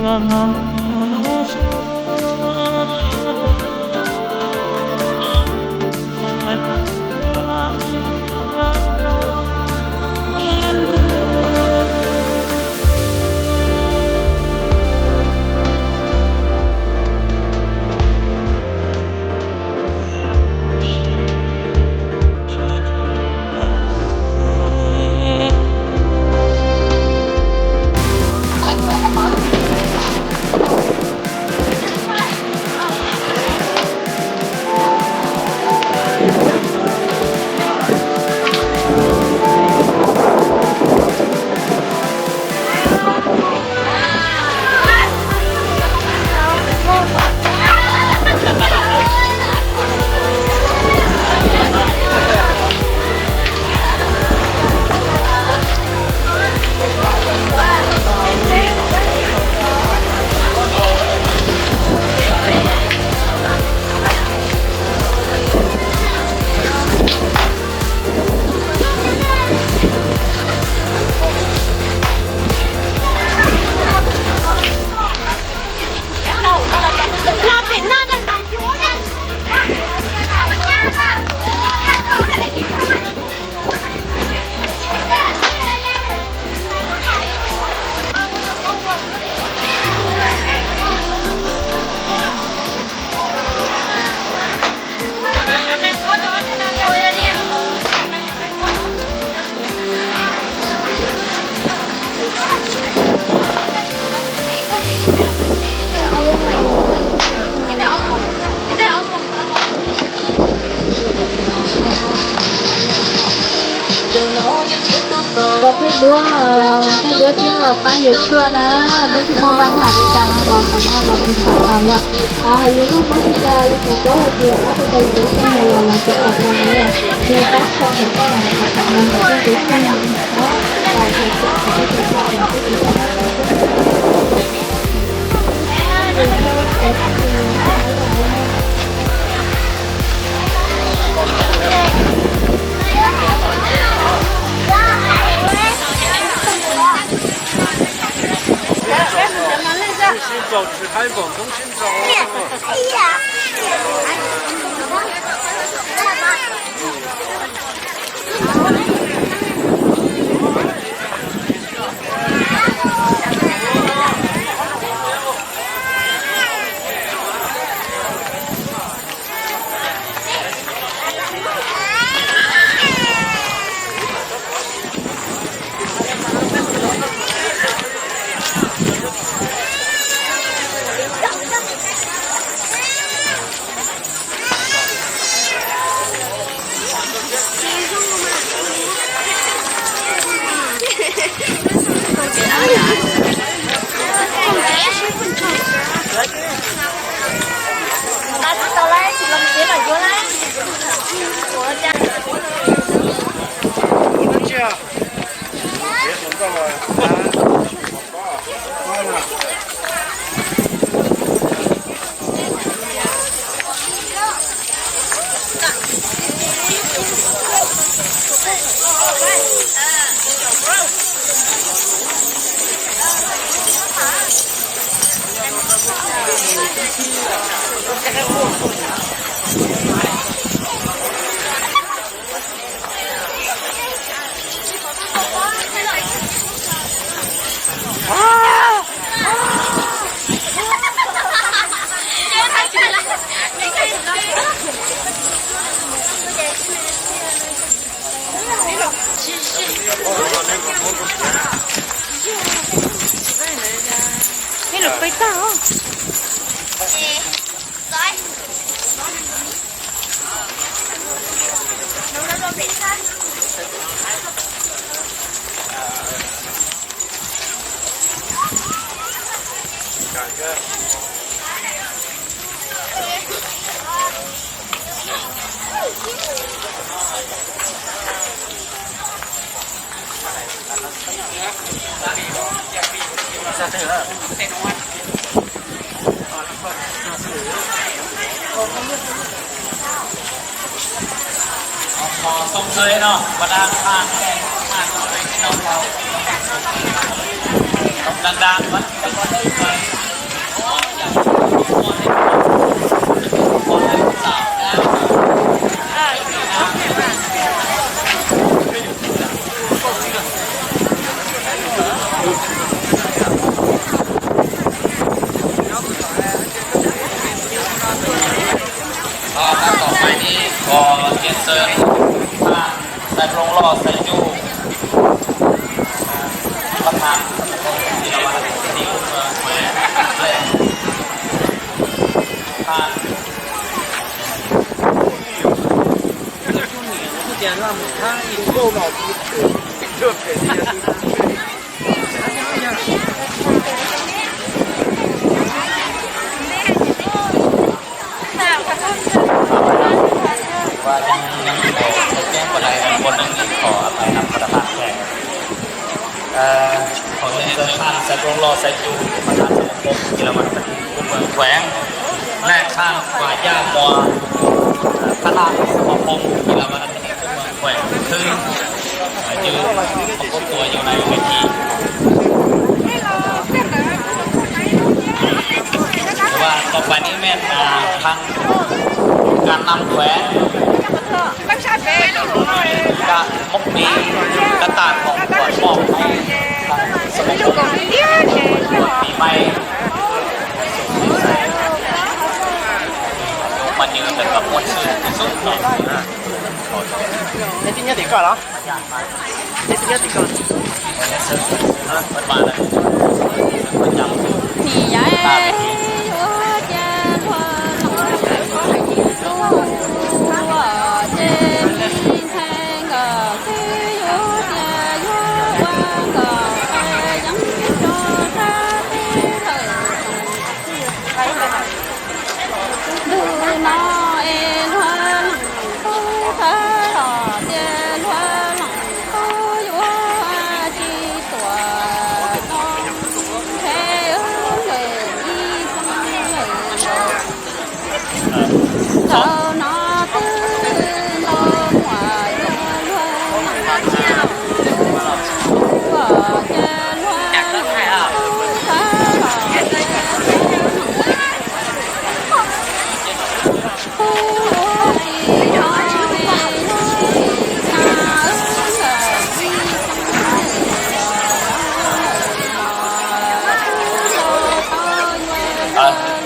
có cái đứa kia là bao nhiêu chưa nè đứa kia không ăn hạt chẳng còn còn ăn là mình phải làm ạ những lúc mà chúng ta lúc có là tiền các cái cây đứa kia này là cái ở ngoài này nhưng các con thì có là cái đứa kia này đó và thì sẽ có cái đứa kia新找吃海广东新找。Cái lục bấy tao không? Sông dưới nó và đang mang cái hàng ở đây trong vào ดังๆมันก็ได้ไปต่อไปนี้ก็เรียนเชิญท่านใส่โรงรอใส่จูประธานที่เรามาที่นี่เมืองแหวนและท่าน不点让他以后脑子这便宜ว่ายังขอแจ้งอะไรคนหนึ่งขออภัยนำประธานแขกขอเรียนเชิญท่านใส่โรงรอใส่จูประธานสมาคมกีฬาวันปฏิบัติเมืองแขวงและข้างฝ่ายย่ามัวคณะสมาคมกีฬาวันปฏิบัติเมืองแขวงคือยืนประกบตัวอยู่ในเวทีว่าต่อไปนี้แม่ทางการนำแขวงกะมกดีกระต่างของขวดมอบให้ทางสมาคมปีใหม่มันยืนเป็นกับมวลชื่อที่สุดเนาะ你今天得干了？你今天得干？มันมาเลยมันจำ你呀，我家我我这明天个去有家有我个养着他的头，路那一路不他老的路都有几多。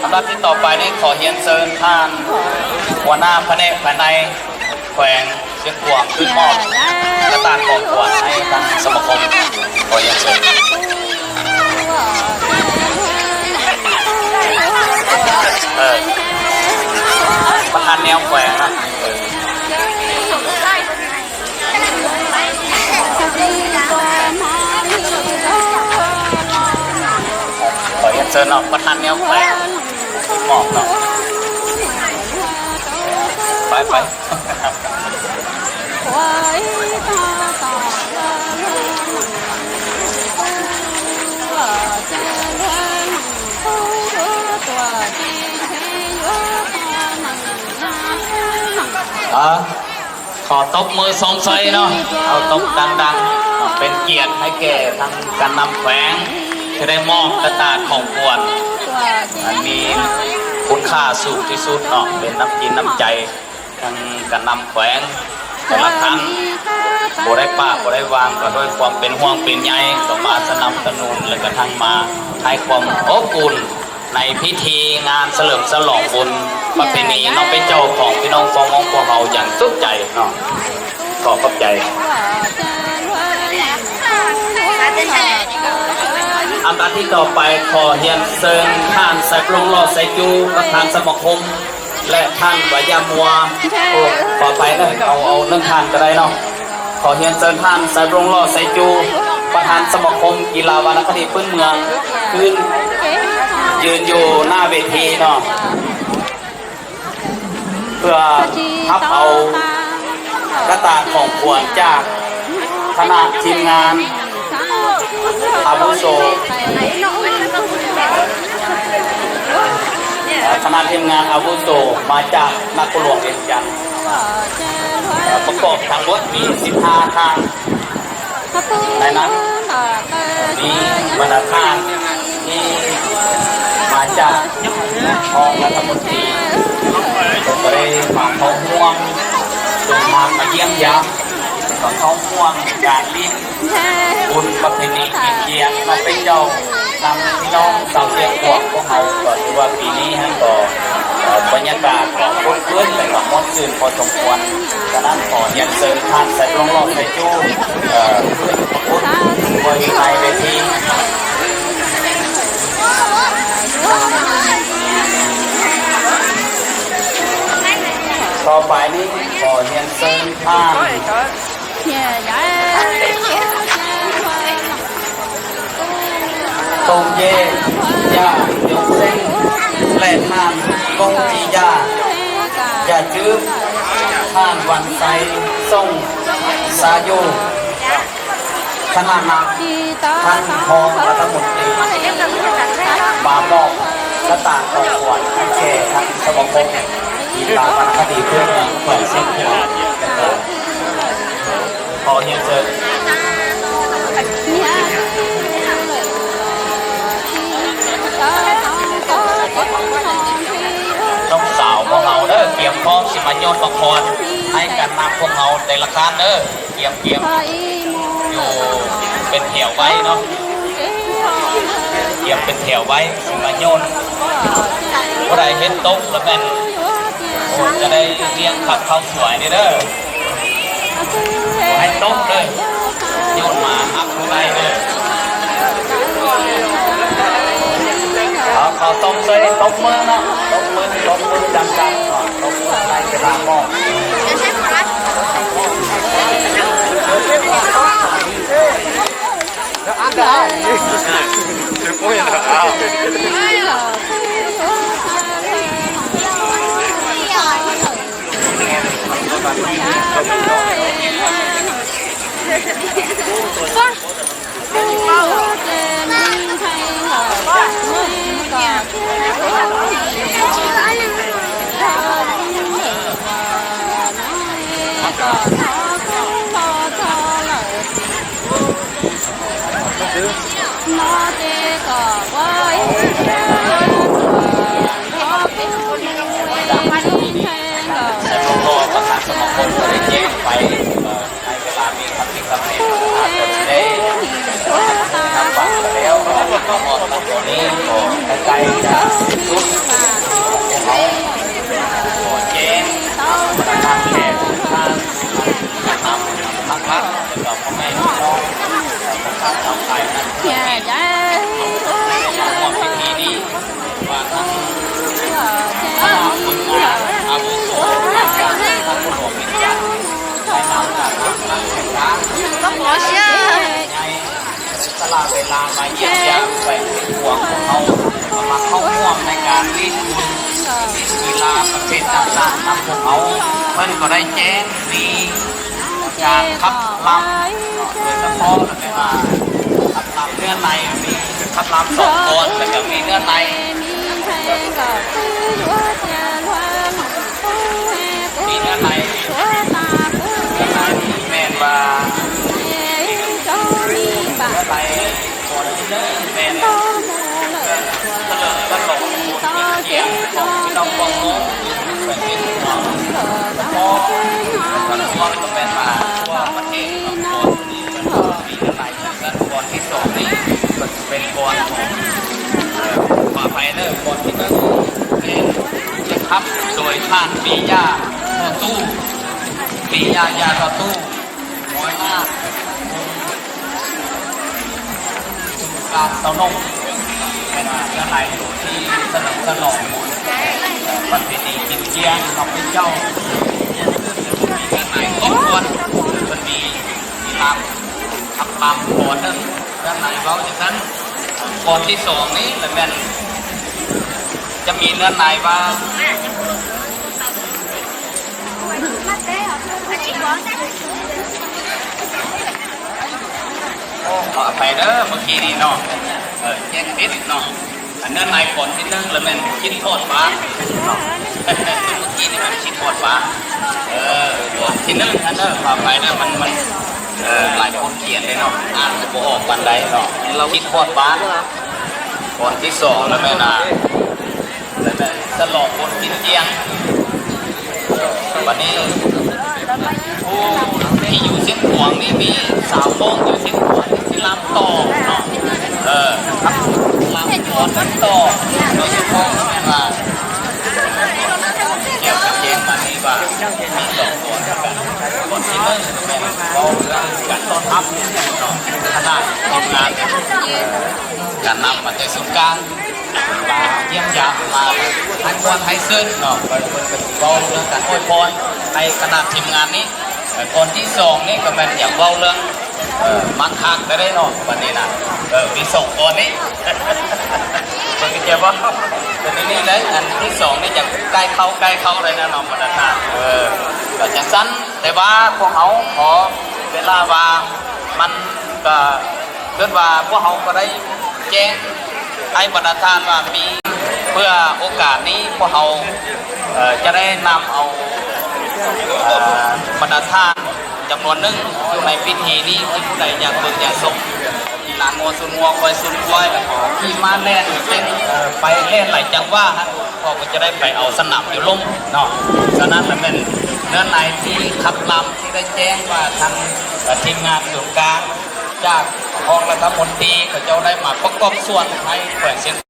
ลำดับที่ต่อไปนี้ขอเรียนเชิญท่านหัวหน้าแผนกภายในแขวงเชียงขวางขึ้นมอบกระต่างของขวัญให้ทางสมาคมขอเรียนเชิญประธานแนวแขวงนะขอเรียนเชิญเนาะประธานแนวแขวงหมอบเนาะไปขอตบมือสองไซเนาะเอาตบดังๆเป็นเกียรติให้แก่ทางการนำแขวงจะได้มอบกระตาของขวัญอันมีคุณค่าสูงที่สุดเนาะเป็นน้ำจิตน้ำใจทางการนำแขวงแต่ละครั้งบ่ได้ป้าบ่ได้วางก็ด้วยความเป็นห่วงเป็นใยก็มาสนับสนุนและกระทั่งมาให้ความอบอุ่นในพิธีงานเฉลิมฉลองบุญประเพณีน้องเป็นเจ้าของพี่น้องฟองมองพวกเราอย่างสุดใจเนาะขอบใจอันดับที่ต่อไปขอเรียนเชิญท่านใส่ปรุงรอใส่จูประธานสมาคมและท่านวายามัวโอ้ขอไปนะเอาเรื่องท่านก็ได้เนาะขอเรียนเชิญท่านใส่ปรุงรอใส่จูประธานสมาคมกีฬาวรรณคดีพื้นเมืองขึ้นยืนอยู่หน้าเวทีเนาะเพื่อทับเอากระตาของขวัญจากคณะทีมงานอาวุโสคณะทีมงานอาวุโสมาจากนักหลวงเวียงจันทร์ประกอบทั้งหมดมี15ทางในนั้น มีบรรดาท่านที่มาจากทองรัฐมนตรีก็ได้ฝากท้องม่วงเดินทางมาเยี่ยมย้ำก่อนท้องม่วงการลิ้นบุญประเพณีกินเกียงมาเป็นเจ้านำพี่น้องสาวเสียงขวบพวกเขาก็ถือว่าปีนี้ฮะก็บรรยากาศของรถเพื่อนแต่ก็ม้วนซื่นพอสมควรฉะนั้นขอเรียนเชิญท่านใส่ลงรอบใส่จู้พุทธบริไทยเวทีต่อไปนี้ขอเรียนเชิญท่านตงเย่ย่ายกเส้นและท่านกงจีย่าอย่าจื้อท่านวันไซส่งสายุคณะนักท่านทองรัฐมนตรีมามอบกระต่างของขวัญให้แก่ท่านสมาคมกีฬาวรรณคดีเพื่อนเปิดเส้นขวาขอเรียนเชิญต้องสาวพวกเราเด้อเตรียมพร้อมสิมาโยนบังคอนให้กันนำพวกเราในราคาเด้อเตรียมอยู่เป็นแถวไว้เนาะเตรียมเป็นแถวไว้สิมาโยนผู้ใดเห็นโต๊ะแล้วแม่นจะได้เรียงขับเข้าสวยนี่เด้อให้โต๊ะเด้อโยนมาอัพผู้ใดเด้อเขาต้มเลยต้มมือเนาะต้มมือจังๆก่อนต้มมือในเวลาหม้อสมาคมก็ได้แจ้งไปในเวลามีคำที่คำนี้ได้ทำบัตรแล้วก็หมดตัวนี้ก็ใกล้จะสุดเขาแจ้งทางแขกทางทางรัฐแล้วก็พ่อแม่พี่น้องทางชาวไทยนั้นหมดพิธีนี้ว่าทั้งคนงานอาวุโสทั้งผู้หลวงวิญญาณในนามจากนักแข่งขันในตลาดเวลามาเยี่ยมยามแบ่งเป็นห่วงของเขามาเข้าร่วมในการลิ้นบุญกีฬาประเภทต่างๆนำพวกเขาเพื่อนก็ได้แจ้งมีการขับลำโดยเฉพาะเลยว่าขับลำเนื้อในมีขับลำ2 คนแล้วก็มีเนื้อในมีเนื้อในแม่นว่าเนื้อในคนที่เนื้อแม่นตลกตลกเกี่ยวของพี่น้องบองงเป็นที่พอตอนนี้ก็เป็นมาว่าประเทศของคนนี้เป็นมีเนื้อในแล้วก่อนที่2นี้เป็นก่อนของป่าไผ่เนอร์ก่อนที่นั่นจะทับโดยท่านปียาตู้ปียาตู้น้อยมากการสนมเป็นอะไรที่สนับสนุนประเพณีกินเกียงของพระเจ้ามีการไหนครบถ้วนมันมีลำขับลำก่อนนึงด้านไหนเขาจากนั้นก่อนที่2นี้เลยแม่นจะมีเนื้อในว่าขอไปเด้อเมื่อกี้นี่เนาะแยกนิดเนาะอันเนื้อในก่อนที่1แล้วแม่นชิ้นทอดปลาเนาะเมื่อกี้นี่มันชิ้นทอดปลาก่อนที่1อันเด้อขอไปเด้อมัน หลายคนเขียนเลยเนาะอ่านจะบ่ออกปันใดเนาะเราคิดพอดบ้านคนที่สองแล้วแม่นาแล้วแม่สลอกคนกินเจียงวันนี้ผู้ที่อยู่เส้นหวงนี่มีสาวโป้งอยู่เส้นหวงที่ลำต่อเนาะครับลำต่อน้ำต่อโดยเฉพาะแม่นาเกี่ยวกับเกมมันนี่ว่ามีสองคนกันคนที่หนึ่งเป็นเราเรื่องการต้อนรับขนาดทำงานการนำมาจากศูนย์กลางมาเยี่ยมยามมาให้ควรให้ซึ้งเนาะเป็นเราเรื่องการอวยพรในขนาดทีมงานนี้คนที่สองนี่ก็เป็นอย่างเราเรื่องมักคักได้เนาะวันนี้นะมีสองคนนี้เป็นไงบ้างเป็นนี่เลยอันที่สองนี่จะใกล้เข้าเลยนะน้องบรรดาก็จะสั้นแต่ว่าพวกเขาขอเวลาว่ามันก็เกิดว่าพวกเขาก็ได้แจ้งไอ้บรรดาทานว่ามีเพื่อโอกาสนี้พวกเขาจะได้นำเอาบรรดาทานจำนวนหนึ่งอยู่ในพิธีนี้ผู้ใดอยากเบิกอยากส่งนางงัวสุนงัวควายสุนควายที่มาแล่นเต้นไปเล่นหลายจังว่าฮะพอก็จะได้ไปเอาสนามอยู่ลุ่มเนาะฉะนั้นแล้วเป็นเนื้อในที่ขับลำที่ได้แจ้งว่าทางทีมงานส่วนกลางจากองรัฐมนตรีเขาจะได้มาประกอบส่วนให้แขวงเชียง